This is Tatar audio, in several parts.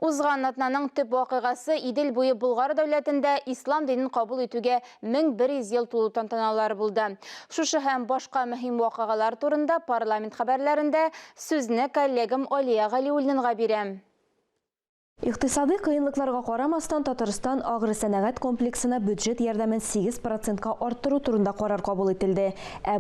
Узган атнаның төп вакыйгасы Идел буе Булгар дәүләтендә ислам динен кабул итүгә 1100 ел тулу тантаналары булды. Шушы һәм башка мөһим вакыйгалар турында парламент хәбәрләрендә сүзне коллегам Алия Галиуллинга бирәм. Иктисади кыйынлыкларга карамастан Татарстан агросәнәгать комплексына бюджет ярдәмен 8%-ка арттыру турында карар кабул ителде.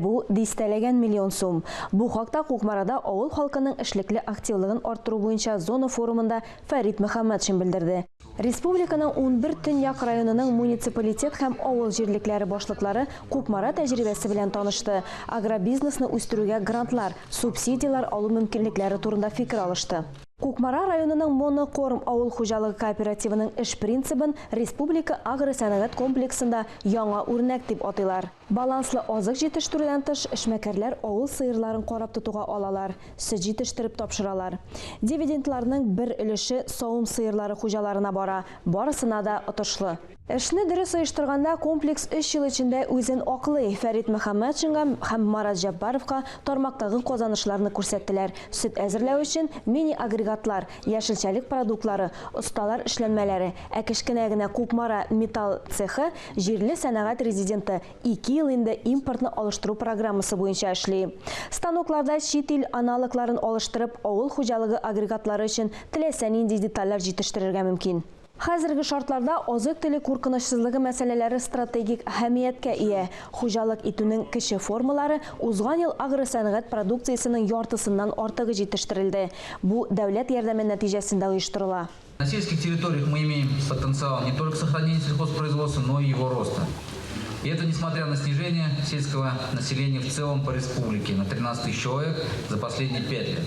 Бу дистәләгән миллион сум. Бу хакта Кукмарада авыл халкының эшлекле активлыгын арттыру буенча зона форумында Фәрит Мөхәммәтшин белдерде. Республиканың 11 Төньяк районының муниципалитет һәм авыл җирлекләре башлыклары Кукмара тәҗрибәсе белән танышты. Агробизнесны үстерүгә грантлар, субсидиялар алу мөмкинлекләре турында фикер алышты. Кукмара районының монокорм авыл хуҗалыгы кооперативының эш принцибын республика агросәнәгать комплексында яңа үрнәк дип атыйлар. Баланслы азык җитештерүдән тыш эшмәкәрләр авыл сыерларын карап тотуга алалар, сөт җитештереп тапшыралар. Дивидендларның бер өлеше савым сыерлары хуҗаларына бара, барысына да отышлы. Эшне дөрес оештырганда комплекс 3 ел эчендә үзен аклый. Фәрит Мөхәммәтшинга һәм Марат Җаббаровка тармактагы казанышларны күрсәттеләр. Сөт әзерләү өчен мини-агрегатлар, яшелчәлек продуктлары, осталар эшләнмәләре, кечкенә генә Кукмара металл цехы җирле сәнәгать резиденты 2 ел инде импортны алыштыру программасы буенча эшли. Станокларда чит ил аналогларын алыштырып, авыл хуҗалыгы агрегатлары өчен теләсә нинди детальләр җитештерергә мөмкин. Хәзерге шартларда азык-төлек куркынычсызлыгы мәсьәләләре стратегик әһәмияткә ия. Хуҗалык итүнең кече формалары узган ел агросәнәгать продукциясенең яртысыннан артыгы җитештерелде. Бу дәүләт ярдәме нәтиҗәсендә оештырыла. На сельских территориях мы имеем потенциал не только сохранения сельхозпроизводства, но и его роста. И это несмотря на снижение сельского населения в целом по республике на 13 тысяч человек за последние 5 лет.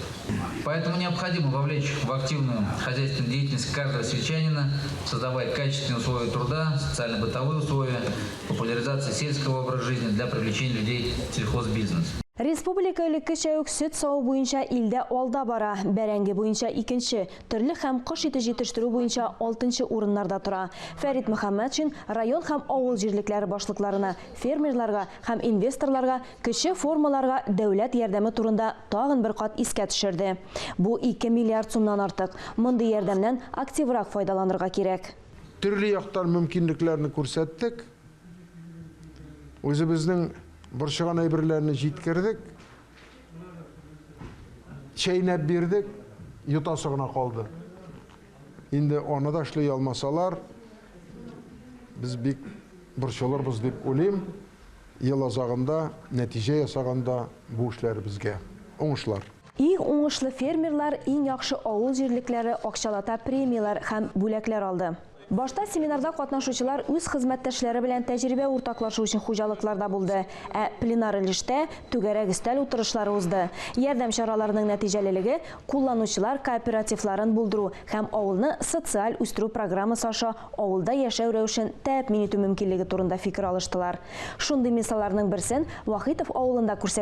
Поэтому необходимо вовлечь в активную хозяйственную деятельность каждого сельчанина, создавая качественные условия труда, социально-бытовые условия, популяризация сельского образа жизни для привлечения людей в сельхозбизнес. Республика элеккечә үк сөт саву буенча илдә алда бара. Бәрәңге буенча 2-нче, төрле һәм кош ите җитештерү буенча 6-нчы урыннарда тора. Фәрит Мөхәммәтшин район һәм авыл җирлекләре башлыкларына, фермерларга һәм инвесторларга кече формаларга дәүләт ярдәме турында тагын бер кат искә төшерде. Бу 2 миллиард сумнан артык. Мондый ярдәмнән активрак файдаланырга кирәк. Төрле яктан мөмкинлекләрне күрсәттек. Үзебезнең борчыган әйберләрне җиткердек, чәйнәп бирдек, йотасы гына калды. Инде аны да эшләй алмасалар, без бик борчылырбыз дип уйлыйм. Ел азагында, нәтиҗә ясаганда бу эшләр безгә уңышлар. Иң уңышлы фермерлар иң яхшы авыл җирлекләре акчалата премиялар һәм бүләкләр алды. Башта семинарда катнашучылар үз хезмәттәшләре белән тәҗрибә уртаклашу өчен хуҗалыкларда булды. Пленар өлештә түгәрәк өстәл утырышлары узды. Ярдәм чараларының нәтиҗәлелеге кулланучылар кооперативларын булдыру һәм авылны социаль үстерү программасы аша авылда яшәү рәвешен тәэмин итү мөмкинлеге турында фикер алыштылар. Шундый мисалларның берсен Вахитов авылында күрсәтте.